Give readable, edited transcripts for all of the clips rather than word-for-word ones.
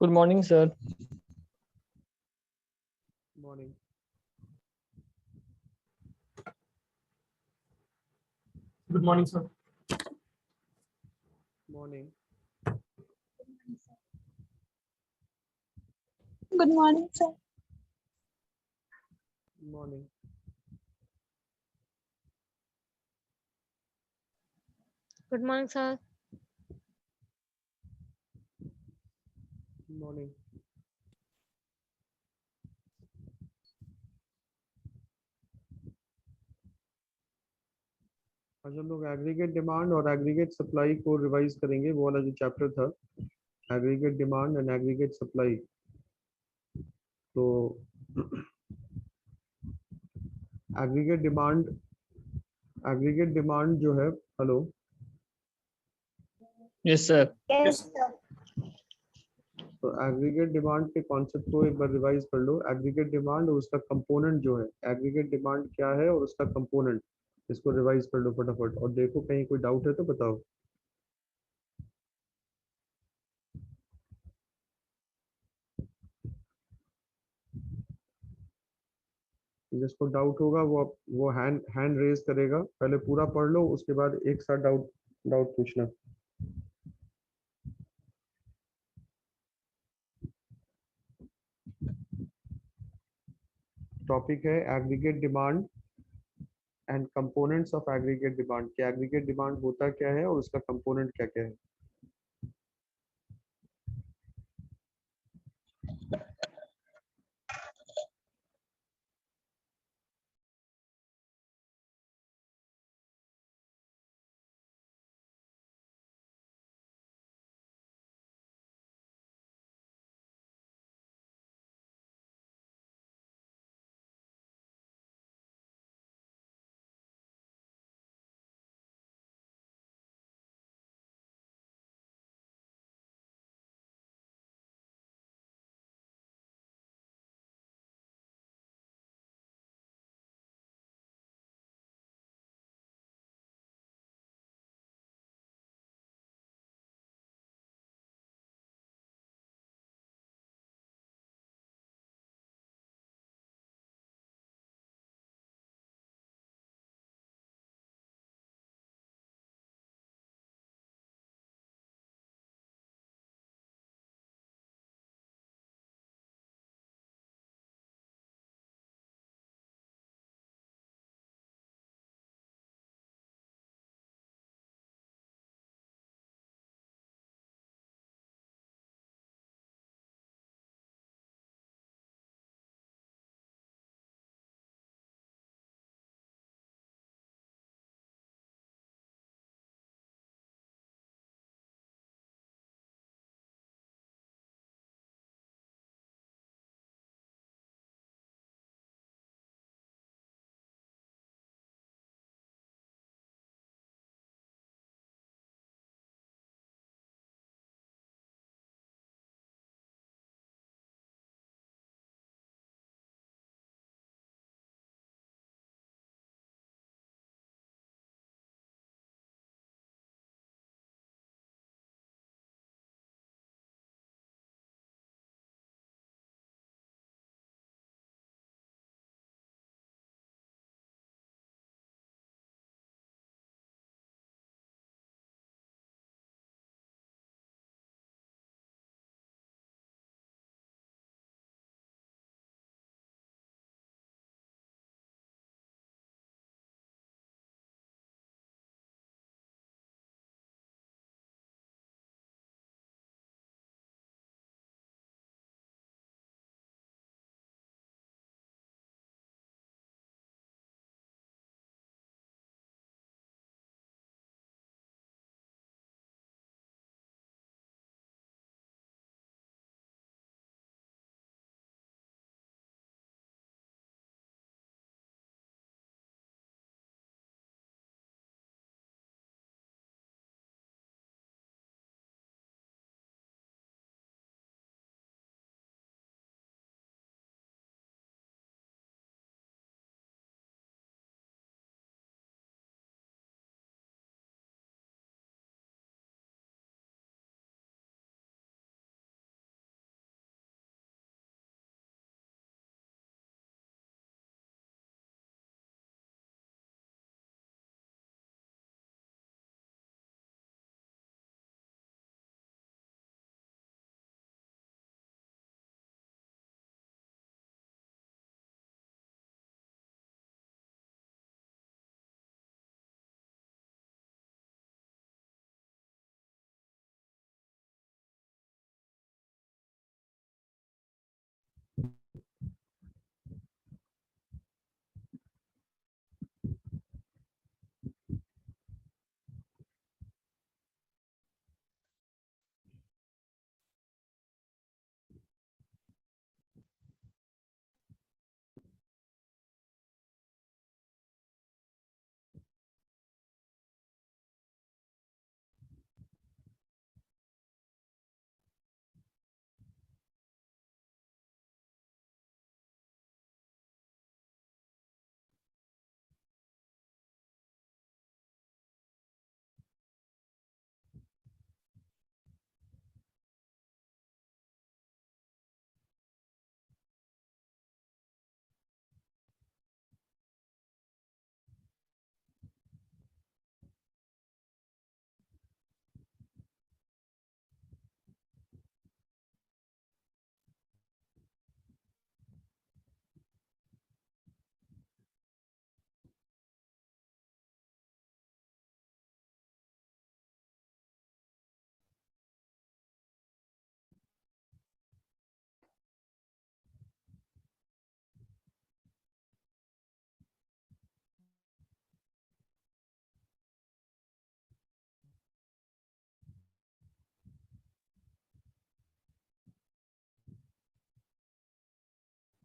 Good morning, sir. Morning. Good morning, sir. Morning. Good morning, sir. Morning. Good morning, sir. Morning. आज हम लोग aggregate demand और aggregate supply को revise करेंगे। वो वाला जो चैप्टर था aggregate demand and aggregate supply. तो एग्रीगेट डिमांड जो है, hello, Yes, sir. Yes, sir. तो एग्रीगेट डिमांड के कॉन्सेप्ट को एक बार रिवाइज कर लो। एग्रीगेट डिमांड और उसका कंपोनेंट जो है, एग्रीगेट डिमांड क्या है और उसका कंपोनेंट, इसको रिवाइज कर लो फटाफट। और देखो कहीं कोई डाउट है तो बताओ। जिसको डाउट होगा वो हैंड रेज करेगा। पहले पूरा पढ़ लो, उसके बाद एक साथ डाउट डाउट पूछना। टॉपिक है aggregate demand and components of aggregate demand. कि एग्रीगेट डिमांड होता क्या है और उसका कंपोनेंट क्या क्या है।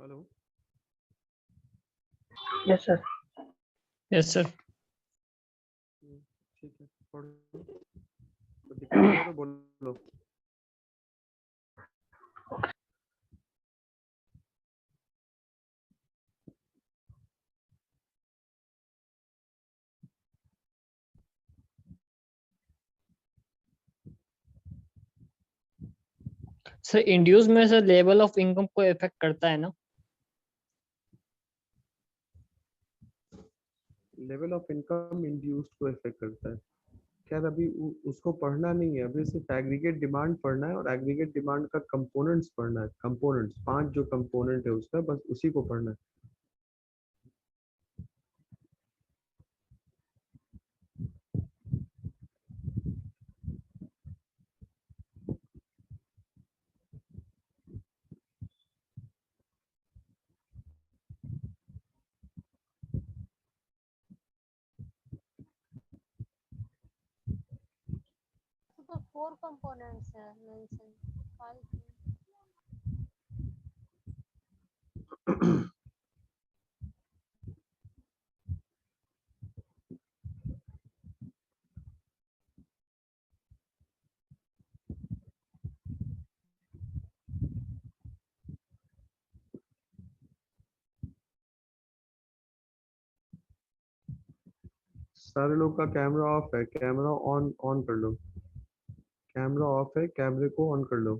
Hello. Yes, sir. Yes sir. ठीक है, पढ़ो। तो दिक्कत हो तो बोलो। सर इंड्यूस में सर लेवल ऑफ इनकम को इफेक्ट करता है ना? लेवल ऑफ इनकम इंड्यूस्ड को इफेक्ट करता है। खैर अभी उसको पढ़ना नहीं है, अभी सिर्फ एग्रीगेट डिमांड पढ़ना है और एग्रीगेट डिमांड का कंपोनेंट्स पढ़ना है। कंपोनेंट्स 5 जो कंपोनेंट है उसका, बस उसी को पढ़ना है। तो 4 components है mention 5 सारे लोग का कैमरा ऑफ है, कैमरा ऑन ऑन कर लो। कैमरा ऑफ है, कैमरे को ऑन कर लो।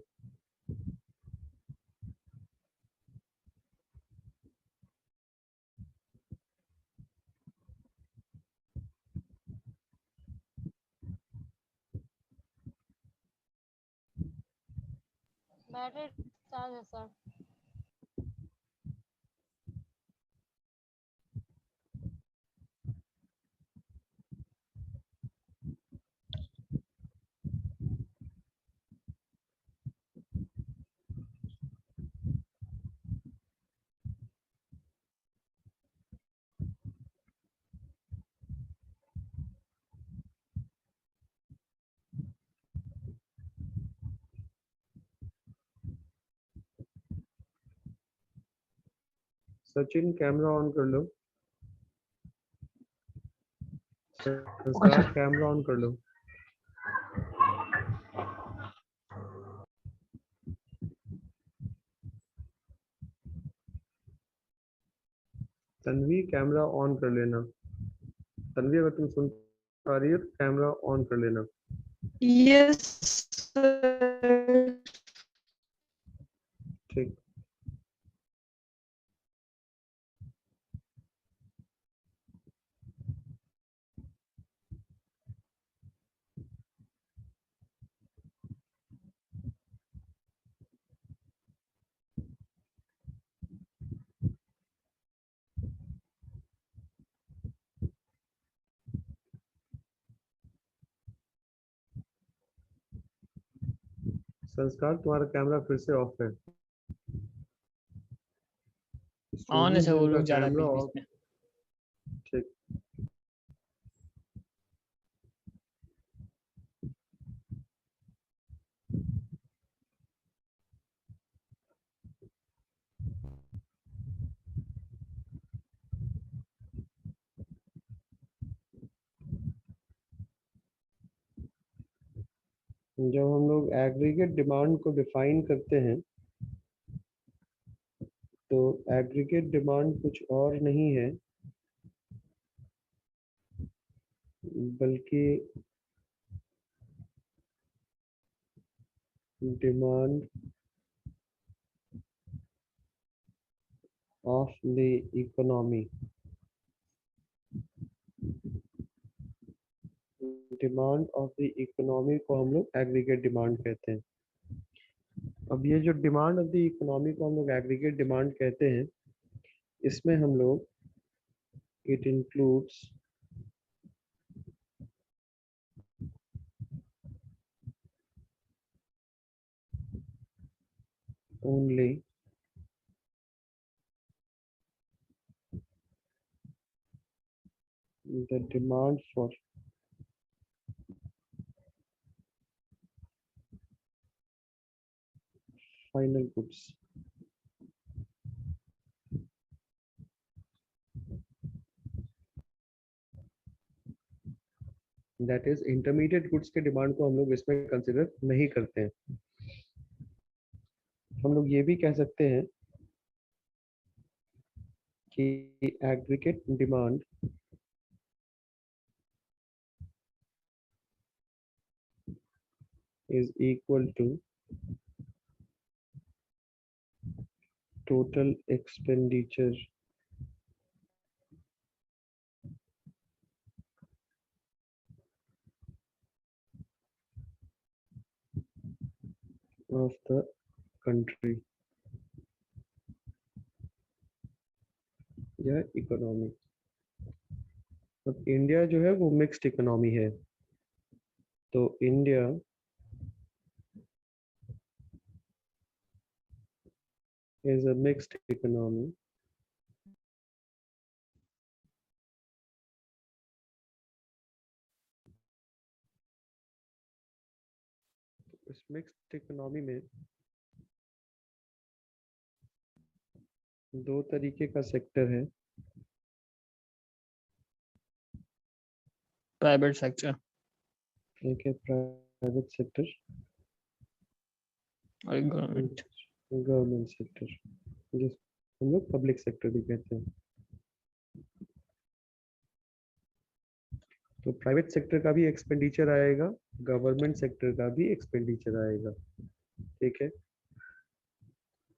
बैटरी चार्ज है सर। सचिन कैमरा ऑन कर लो। Okay, संस्कार sir. कैमरा ऑन कर लो। तन्वी कैमरा ऑन कर लेना। तन्वी अगर तुम सुन पा रही हो तो कैमरा ऑन कर लेना। Yes, sir. ठीक। संस्कार तुम्हारा कैमरा फिर से ऑफ है। ऑन है स्टूडेंट सर, वो जिनका लोग जा रहा है कैमरा बीच बीच ऑफ। में। ठीक। जब हम लोग एग्रीगेट डिमांड को डिफाइन करते हैं तो एग्रीगेट डिमांड कुछ और नहीं है बल्कि demand of the economy. Demand of the economy को हम लोग एग्रीगेट डिमांड कहते हैं। अब ये जो डिमांड ऑफ द इकोनॉमी को हम लोग एग्रीगेट डिमांड कहते हैं, इसमें हम लोग it includes only the demand for final goods। That is intermediate goods के डिमांड को हम लोग इसमें कंसिडर नहीं करते हैं। हम लोग ये भी कह सकते हैं कि aggregate demand is equal to total expenditure of the country या इकोनॉमी। अब इंडिया जो है वो मिक्स्ड इकोनॉमी है, तो India is a mixed economy इस मिक्स्ड इकोनॉमी में दो तरीके का सेक्टर है, प्राइवेट सेक्टर एक है प्राइवेट सेक्टर और गवर्नमेंट। गवर्नमेंट सेक्टर, जिस हम लोग पब्लिक सेक्टर भी कहते हैं। तो प्राइवेट सेक्टर का भी एक्सपेंडिचर आएगा, गवर्नमेंट सेक्टर का भी एक्सपेंडिचर आएगा, ठीक है।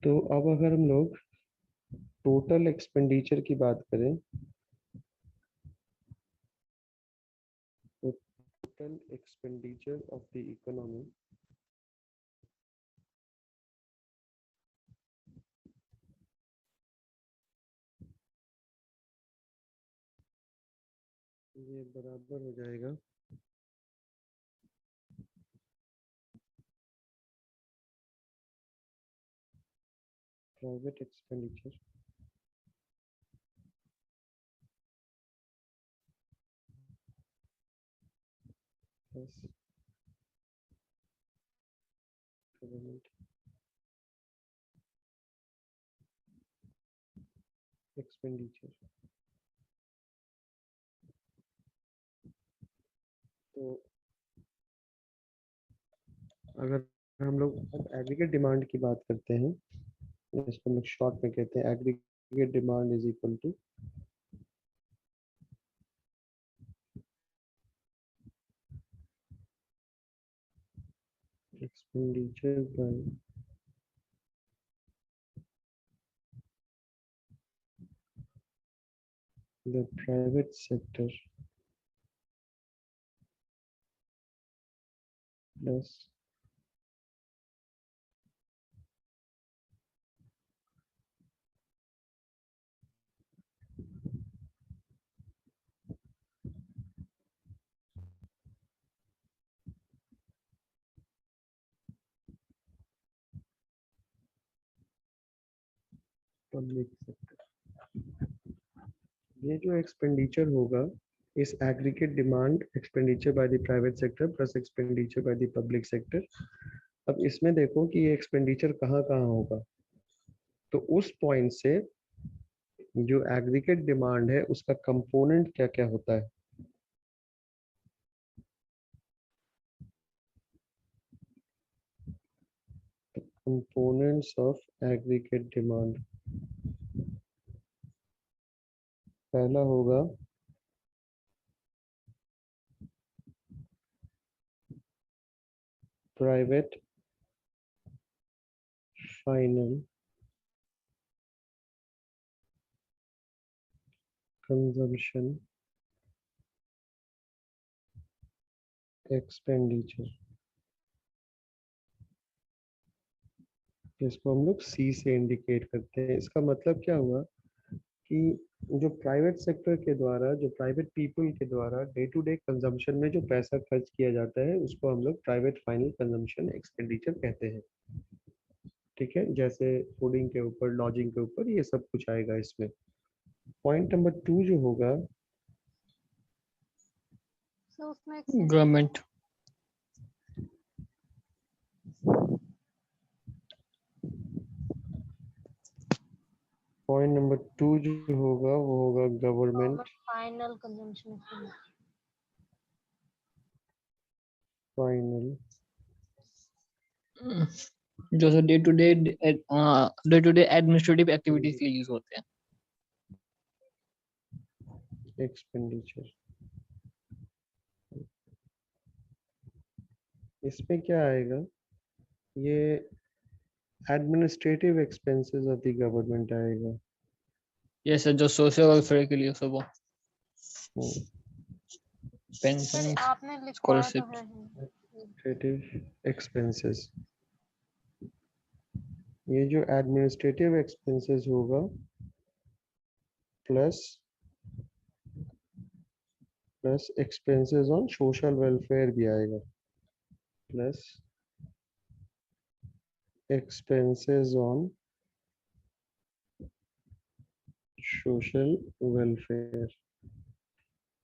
तो अब अगर हम लोग टोटल एक्सपेंडिचर की बात करें तो total expenditure of the economy ये बराबर हो जाएगा private expenditure plus government expenditure. तो अगर हम लोग अब एग्रीगेट डिमांड की बात करते हैं, इसको हम लोग शॉर्ट में कहते हैं aggregate demand is equal to expenditure by the private sector plus public sector. ये जो एक्सपेंडिचर होगा इस aggregate demand expenditure by the private sector plus expenditure by the public sector. अब इसमें देखो कि ये एक्सपेंडिचर कहाँ कहाँ होगा, तो उस पॉइंट से जो एग्रीगेट डिमांड है उसका कंपोनेंट क्या क्या होता है। कंपोनेंट्स ऑफ एग्रीगेट डिमांड, पहला होगा प्राइवेट फाइनल कंजम्पशन एक्सपेंडिचर, इसको हम लोग सी से इंडिकेट करते हैं। इसका मतलब क्या हुआ कि जो प्राइवेट सेक्टर के द्वारा, जो प्राइवेट पीपल के द्वारा डे टू डे कंजम्पशन में जो पैसा खर्च किया जाता है उसको हम लोग प्राइवेट फाइनल कंजम्पशन एक्सपेंडिचर कहते हैं, ठीक है। जैसे फूडिंग के ऊपर, लॉजिंग के ऊपर, ये सब कुछ आएगा इसमें। पॉइंट नंबर 2 जो होगा So उसमें expenditure गवर्नमेंट पॉइंट नंबर 2 जो होगा वो होगा गवर्नमेंट final consumption expenditure. जो day to day administrative activities के लिए यूज होते हैं। एक्सपेंडिचर, इसमें क्या आएगा, ये administrative expenses of the government आएगा। ये सर जो सोशल वेलफेयर के लिए सब वो हम्म, सर पेंशन आपने लिखवाया तो स्कॉलरशिप। है ही। एडमिनिस्ट्रेटिव एक्सपेंसेस, ये जो एडमिनिस्ट्रेटिव एक्सपेंसेस होगा plus expenses on social welfare भी आएगा, plus expenses on social welfare,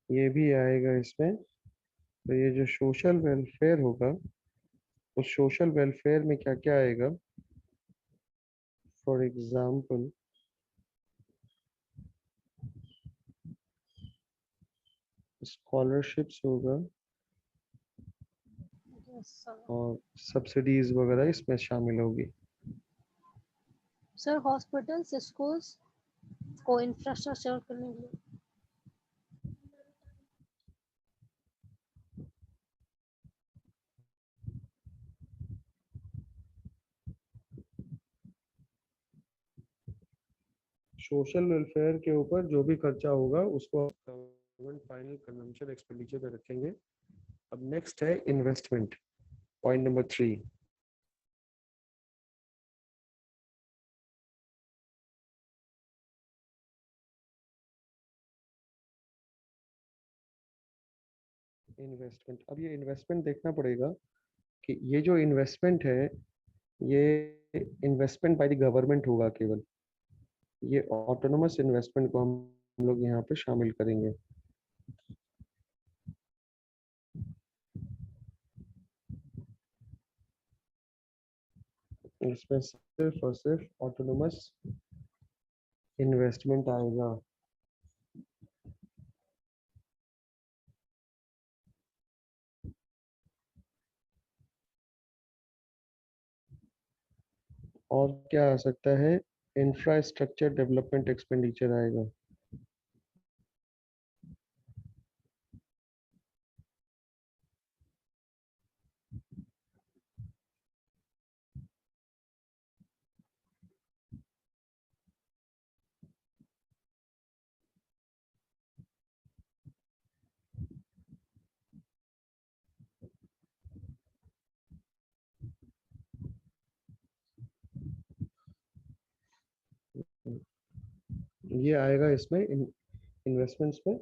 ये भी आएगा इसमें। तो ये जो सोशल वेलफेयर होगा, उस सोशल वेलफेयर में क्या क्या आएगा, फॉर एग्जाम्पल स्कॉलरशिप्स होगा यस सर। और सब्सिडीज वगैरह इसमें शामिल होगी। सर हॉस्पिटल्स स्कूल्स को इंफ्रास्ट्रक्चर करने के लिए। सोशल वेलफेयर के ऊपर जो भी खर्चा होगा उसको गवर्नमेंट फाइनल कन्वेंशन एक्सपेंडिचर पे रखेंगे। अब नेक्स्ट है इन्वेस्टमेंट, पॉइंट नंबर 3। इन्वेस्टमेंट, अब ये इन्वेस्टमेंट देखना पड़ेगा कि ये जो इन्वेस्टमेंट है ये इन्वेस्टमेंट बाय द गवर्नमेंट होगा केवल, ये ऑटोनोमस इन्वेस्टमेंट को हम लोग यहाँ पे शामिल करेंगे। इसमें सिर्फ और सिर्फ ऑटोनोमस इन्वेस्टमेंट आएगा। और क्या आ सकता है, इंफ्रास्ट्रक्चर डेवलपमेंट एक्सपेंडिचर आएगा। ये आएगा इसमें इन्वेस्टमेंट्स में,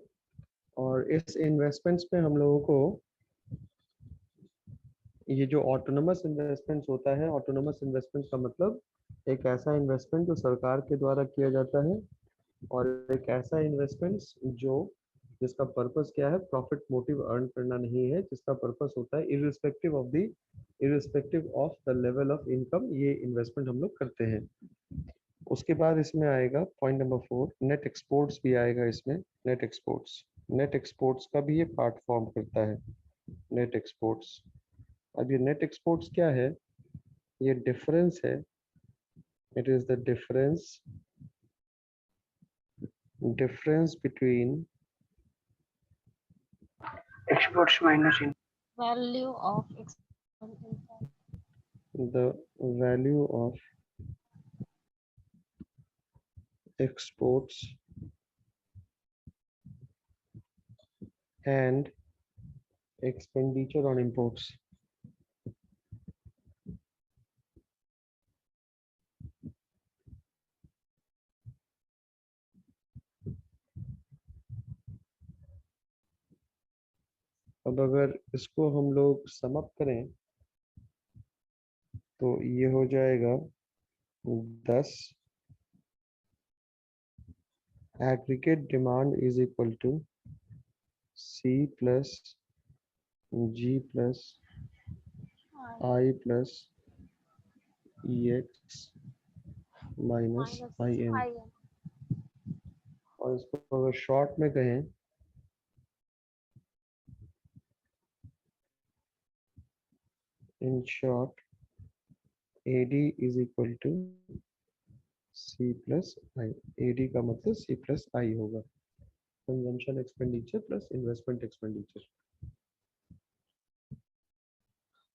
और इस इन्वेस्टमेंट्स में हम लोगों को ये जो ऑटोनोमस इन्वेस्टमेंट्स होता है, ऑटोनोमस इन्वेस्टमेंट का मतलब एक ऐसा इन्वेस्टमेंट जो सरकार के द्वारा किया जाता है, और एक ऐसा इन्वेस्टमेंट्स जो जिसका पर्पस क्या है, प्रॉफिट मोटिव अर्न करना नहीं है, जिसका पर्पस होता है irrespective of the level of income, ये इन्वेस्टमेंट हम लोग करते हैं। उसके बाद इसमें आएगा पॉइंट नंबर 4, नेट एक्सपोर्ट्स भी आएगा इसमें। नेट एक्सपोर्ट्स का भी ये पार्ट फॉर्म करता है, नेट एक्सपोर्ट्स। अब ये नेट एक्सपोर्ट्स क्या है, ये डिफरेंस है, it is the difference between Exports minus in. Value of the value of exports and expenditure on imports। अब अगर इसको हम लोग सम अप करें तो ये हो जाएगा 10 aggregate demand is equal to C plus G plus I plus EX minus IN। और इसको अगर शॉर्ट में कहें in short, AD is equal to C plus I. AD का मतलब C प्लस आई होगा, consumption expenditure plus investment expenditure.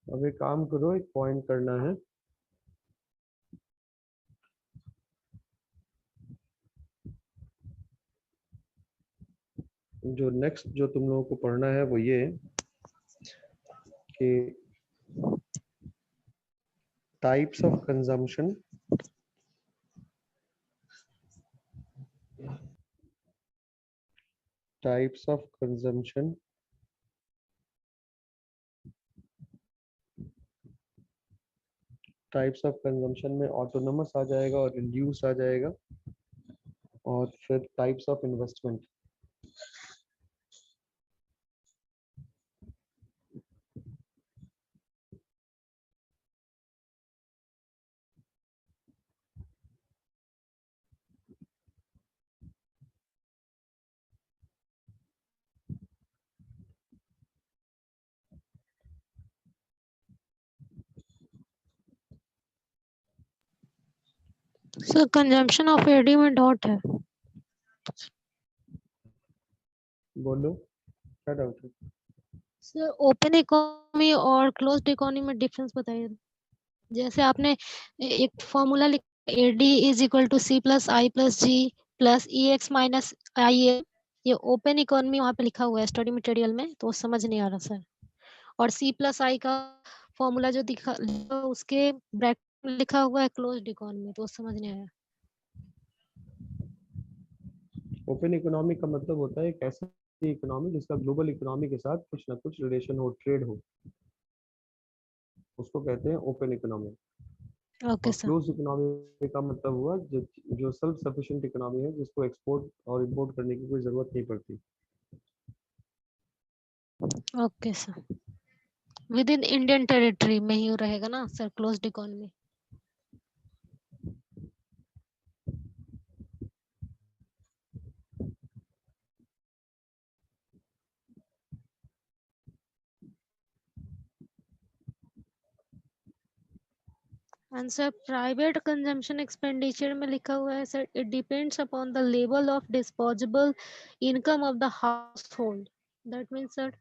अब एक काम करो, एक पॉइंट करना है। जो नेक्स्ट जो तुम लोगों को पढ़ना है वो ये कि types of consumption, types of consumption types of consumption में ऑटोनोमस आ जाएगा और इंड्यूस आ जाएगा, और फिर types of investment. Sir consumption of AD में डॉट है। बोलो क्या डाउट है? सर ओपन इकोनॉमी और क्लोज्ड इकोनॉमी में डिफरेंस बताइए। जैसे आपने एक फॉर्मूला लिखा AD is equal to C plus I plus G plus E X minus I A, ये ओपन इकोनॉमी वहाँ पे लिखा हुआ है स्टडी मटेरियल में, तो समझ नहीं आ रहा सर। और सी प्लस आई का फॉर्मूला जो दिखा उसके ब्रैकेट में लिखा हुआ है क्लोज्ड इकोनॉमी, तो समझ नहीं आया। ओपन इकोनॉमी का मतलब होता है एक ऐसी इकोनॉमी जिसका ग्लोबल इकोनॉमी के साथ कुछ ना कुछ रिलेशन हो, ट्रेड हो, उसको कहते हैं ओपन इकोनॉमी। ओके और सर। क्लोज इकोनॉमी का मतलब हुआ जो सेल्फ सफिशिएंट इकोनॉमी है, जिसको एक्सपोर्ट और इंपोर्ट करने की कोई जरूरत नहीं पड़ती। Okay sir, with in Indian territory में ही रहेगा ना sir closed economy. Answer private consumption expenditure में लिखा हुआ है sir, it depends upon the level of disposable income of the house hold. That means sir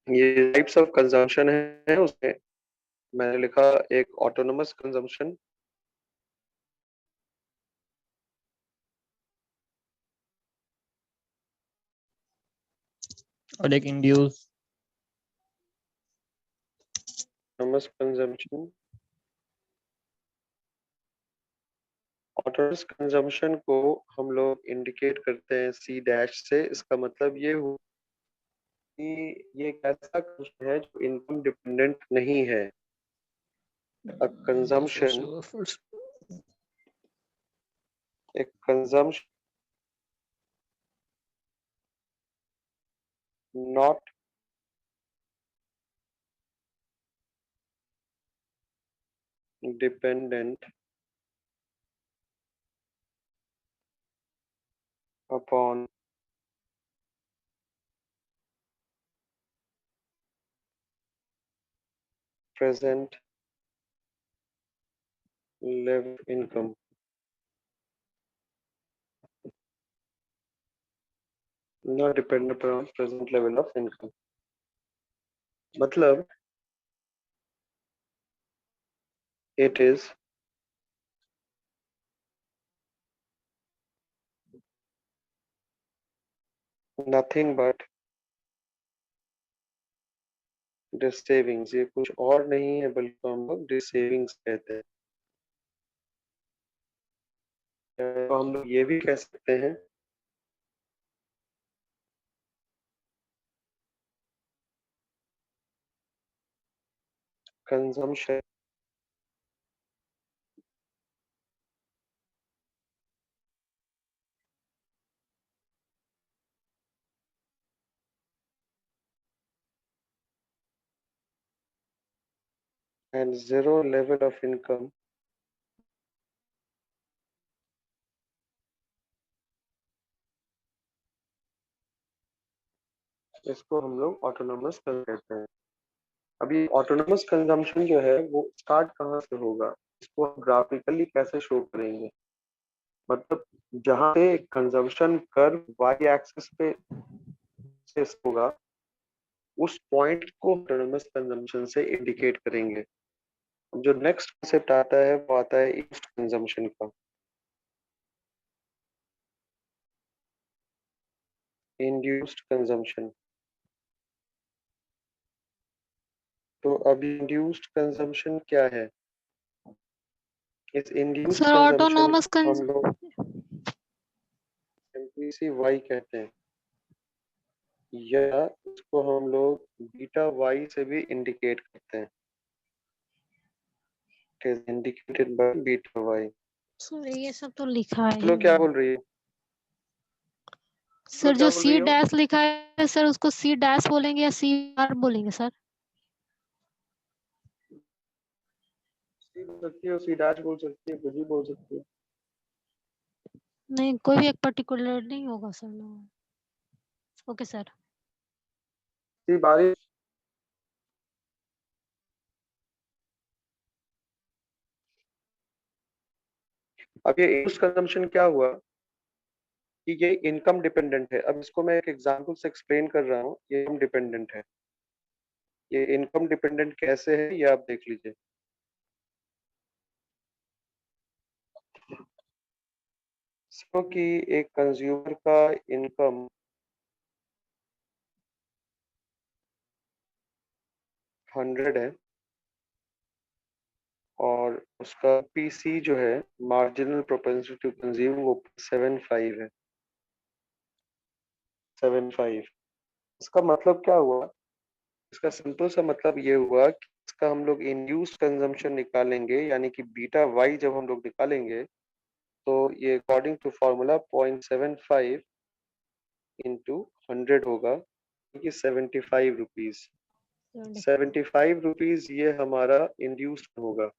ये टाइप्स ऑफ कंजम्पशन है, उसमें मैंने लिखा एक ऑटोनोमस कंजम्पशन, और एक induce. Autonomous consumption. Autonomous consumption को हम लोग इंडिकेट करते हैं सी डैश से। इसका मतलब ये हुआ कि ये एक ऐसा कंजम्पशन है जो इनकम डिपेंडेंट नहीं है। A consumption, a consumption not dependent upon present level of income. Not dependent upon present level of income. मतलब it is nothing but dissavings. ये कुछ और नहीं है बल्कि हम लोग डिस सेविंग्स कहते हैं। तो हम लोग ये भी कह सकते हैं consumption and zero level of income इसको हम लोग ऑटोनोमस कहते हैं। अभी ऑटोनोमस कंजम्पशन जो है वो स्टार्ट कहाँ से होगा, इसको हम ग्राफिकली कैसे शो करेंगे। मतलब जहाँ पे कंजम्पशन कर्व वाई एक्सिस पे होगा उस पॉइंट को ऑटोनोमस कंजम्पशन से इंडिकेट करेंगे। जो नेक्स्ट कॉन्सेप्ट आता है वो आता है इंड्यूस्ड कंजम्पशन का। इंड्यूस्ड कंजम्पशन, तो अभी इंड्यूस्ड कंजम्पशन क्या है? इस इंड्यूस्ड सर कंजम्पशन ऑटोनोमस हम लोग एमपीसी वाई कहते हैं, या इसको हम लोग बीटा वाई से भी इंडिकेट करते हैं। It is indicated by beta Y. Sir ये सब तो लिखा है चलो क्या बोल रही है? सर। क्या जो बोल सी रही हो? डैश लिखा है सर उसको सी डैश बोलेंगे या सी आर बोलेंगे सर? सी बोल सकती हो, सी डैश बोल सकती है, कुछ भी बोल सकती है। नहीं, कोई भी एक पर्टिकुलर नहीं होगा सर। Okay sir. सी बारिश। अब ये इंड्यूस्ड कंजम्पशन क्या हुआ कि ये इनकम डिपेंडेंट है। अब इसको मैं एक एग्जांपल से एक्सप्लेन कर रहा हूँ। ये इनकम डिपेंडेंट है। ये इनकम डिपेंडेंट कैसे है ये आप देख लीजिए। कि एक कंज्यूमर का इनकम 100 है और उसका पीसी जो है मार्जिनल प्रोपेंसिटी टू कंज्यूम वो 75 है। 75। इसका मतलब क्या हुआ? इसका सिंपल सा मतलब ये हुआ कि इसका हम लोग इंड्यूस्ड कंजम्पशन निकालेंगे, यानी कि बीटा वाई जब हम लोग निकालेंगे तो ये अकॉर्डिंग टू फॉर्मूला 0.75 इंटू 100 होगा, कि 75 रुपीज। 75 रुपीज ये हमारा इंड्यूस्ड होगा।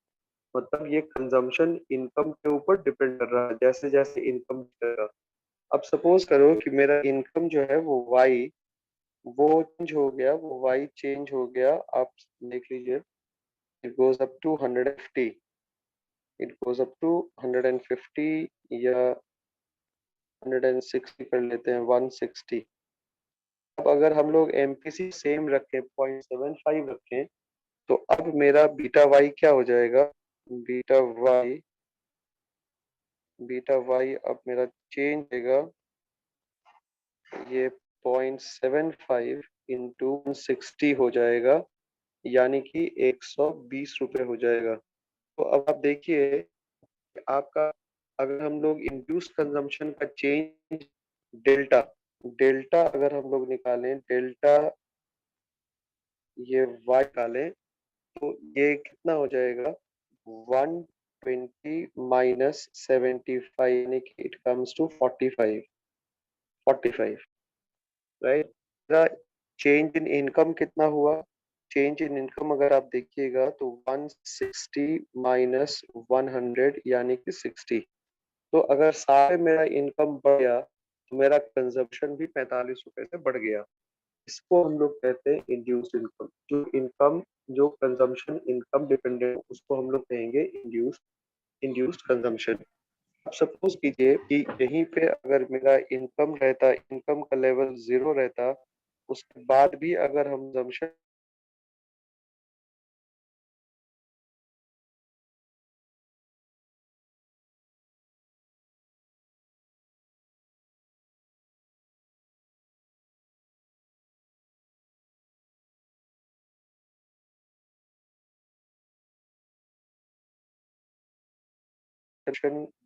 मतलब ये कंजम्पशन इनकम के ऊपर डिपेंड कर रहा है, जैसे जैसे इनकम करेगा। अब सपोज करो कि मेरा इनकम जो है वो वाई वो चेंज हो गया, वो वाई चेंज हो गया। आप देख लीजिए, it goes up to 150, it goes up to 150 या 160 कर लेते हैं, 160। अब अगर हम लोग एमपीसी सेम रखें, 0.75 रखें, तो अब मेरा बीटा वाई क्या हो जाएगा? बीटा वाई अब मेरा चेंज होगा, ये 0.75 इंटू 160 हो जाएगा, यानी कि 120 रुपए हो जाएगा। तो अब आप देखिए आपका, अगर हम लोग इंड्यूस्ड कंजम्पशन का चेंज डेल्टा डेल्टा अगर हम लोग निकालें, डेल्टा ये वाई निकालें, तो ये कितना हो जाएगा? 120 माइनस 75, यानी कि it comes to 45 right. Change in income कितना हुआ? चेंज इन इनकम अगर आप देखिएगा तो 160 माइनस 100 यानी कि 60। तो अगर सारे मेरा इनकम बढ़ गया तो मेरा कंजप्शन भी 45 रुपए से बढ़ गया। इसको हम लोग कहते हैं इंड्यूस्ड इनकम। जो कंजम्पशन इनकम डिपेंडेंट उसको हम लोग कहेंगे इंड्यूस्ड कंजम्पशन। अब सपोज कीजिए कि यहीं पे अगर मेरा इनकम का लेवल 0 रहता, उसके बाद भी अगर हम कंजम्पशन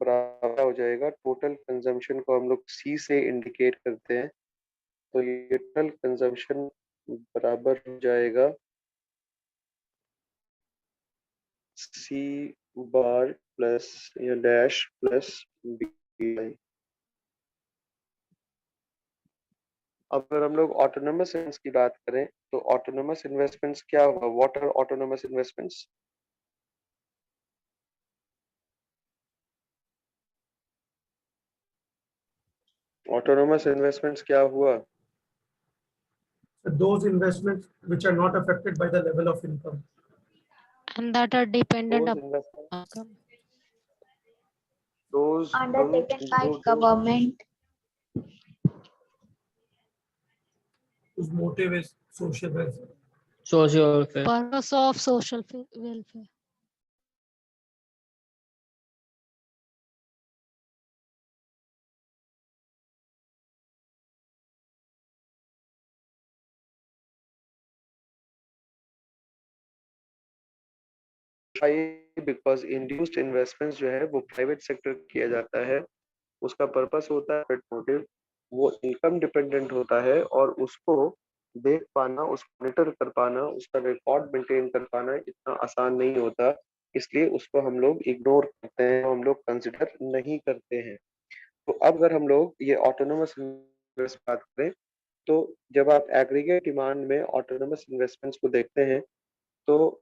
बराबर हो जाएगा, टोटल कंजम्पशन को हम लोग सी से इंडिकेट करते हैं, तो ये टोटल कंजम्पशन बराबर हो जाएगा सी बार प्लस या डैश प्लस बी। अगर हम लोग ऑटोनोमस इन्वेस्टमेंट्स की बात करें तो ऑटोनोमस इन्वेस्टमेंट्स क्या होगा? What are autonomous investments? Autonomous investments क्या हुआ? Those investments which are not affected by the level of income. and that are dependent Those upon investments, income. those undertaken by those government. Whose motive is social welfare. social welfare. Purpose of social welfare. Because induced investments जो है वो private sector किया जाता है, उसका purpose होता है motive, वो इनकम डिपेंडेंट होता है और उसको देख पाना, उसको मॉनिटर कर पाना, उसका रिकॉर्ड मेंटेन कर पाना इतना आसान नहीं होता, इसलिए उसको हम लोग इग्नोर करते हैं, हम लोग कंसिडर नहीं करते हैं। तो अब अगर हम लोग ये ऑटोनोमस इन्वेस्टमेंट बात करें, तो जब आप एग्रीगेट डिमांड में ऑटोनोमस इन्वेस्टमेंट्स को देखते हैं, तो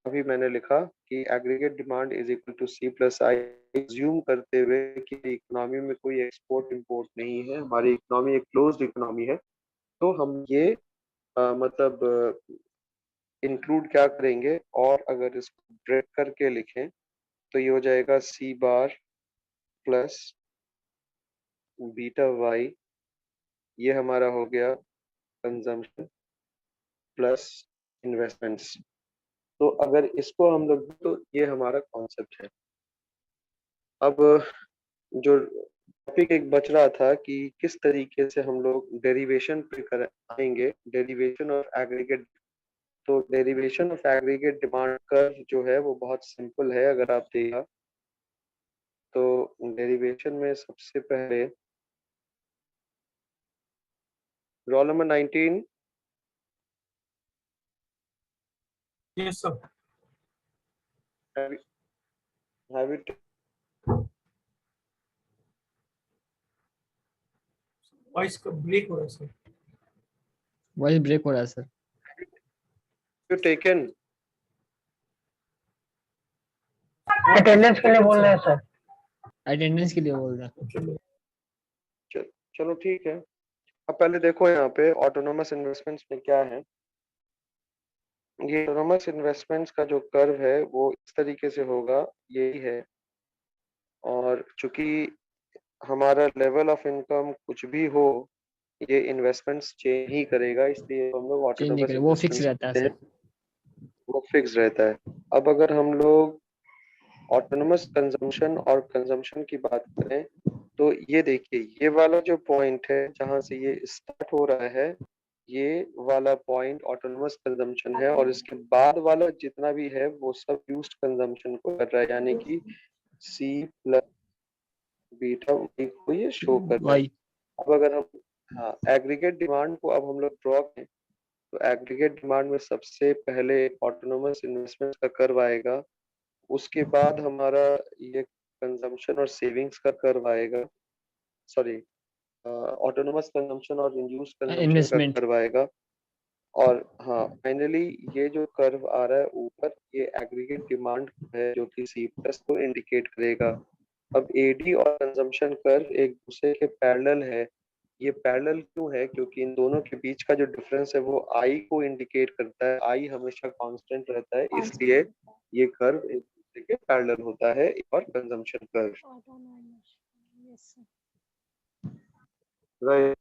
अभी मैंने लिखा कि aggregate demand is equal to C plus I, assume करते हुए कि इकोनॉमी में कोई एक्सपोर्ट इंपोर्ट नहीं है, हमारी इकोनॉमी एक क्लोज्ड इकोनॉमी है, तो हम ये मतलब इंक्लूड क्या करेंगे, और अगर इसको ब्रेक करके लिखें तो ये हो जाएगा सी बार प्लस बीटा वाई, ये हमारा हो गया कंजम्पशन प्लस इन्वेस्टमेंट्स। तो अगर इसको हम लोग, तो ये हमारा कॉन्सेप्ट है। अब जो टॉपिक एक बच रहा था कि किस तरीके से हम लोग डेरिवेशन पे कर आएंगे, डेरिवेशन ऑफ एग्रीगेट। तो derivation of aggregate demand curve जो है वो बहुत सिंपल है, अगर आप देखा तो डेरिवेशन में सबसे पहले roll number 19। Yes, sir. Have it Voice का break हो रहा है sir. वॉइस ब्रेक हो रहा है सर। you taken? अटेंडेंस के लिए बोल रहे हैं सर। अटेंडेंस के लिए बोल रहा है। चलो, चलो ठीक है। अब पहले देखो यहाँ पे ऑटोनोमस इन्वेस्टमेंट्स में क्या है। ये ऑटोनोमस इन्वेस्टमेंट्स का जो कर्व है वो इस तरीके से होगा, यही है, और चूंकि हमारा लेवल ऑफ इनकम कुछ भी हो, ये इन्वेस्टमेंट्स चेंज ही करेगा, इसलिए हम लोग चेंज नहीं ऑटोनोमस करे, वो फिक्स इन्वेस्टमेंट्स रहता है कहते सर। हैं, वो फिक्स रहता है। अब अगर हम लोग ऑटोनोमस कंजम्पशन और कंजम्पशन की बात करें, तो ये देखिए, ये वाला जो पॉइंट है जहां से ये स्टार्ट हो रहा है, ये वाला पॉइंट ऑटोनोमस कंजम्पशन है, और इसके बाद वाला जितना भी है वो सब यूज्ड कंजम्पशन को कर रहा है, यानी कि सी प्लस बीटा को ये शो कर रहा है। वाई अब अगर हम एग्रीगेट डिमांड को अब हम लोग ड्रॉ करें, तो एग्रीगेट डिमांड में सबसे पहले ऑटोनोमस इन्वेस्टमेंट का कर्व आएगा, उसके बाद हमारा ये कंजम्पशन और सेविंग्स का कर्व आएगा, सॉरी ऑटोनोमस कंजम्पशन और इंड्यूस्ड कंजम्पशन का इन्वेस्टमेंट। कर्व आएगा, और हाँ फाइनली ये जो कर्व आ रहा है ऊपर, ये एग्रीगेट डिमांड है जो कि सी प्लस को इंडिकेट करेगा। अब एडी और कंजम्पशन कर्व एक दूसरे के पैरेलल है, ये पैरेलल क्यों है? क्योंकि इन दोनों के बीच का जो डिफरेंस है वो आई को इंडिकेट करता है। आई हमेशा कांस्टेंट रहता है, इसलिए ये कर्व एक दूसरे के पैरेलल होता है और consumption curve, Yes, sir. Right.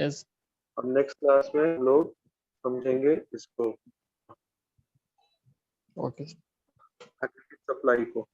Yes. अब नेक्स्ट क्लास में हम लोग समझेंगे इसको, Okay. सप्लाई को।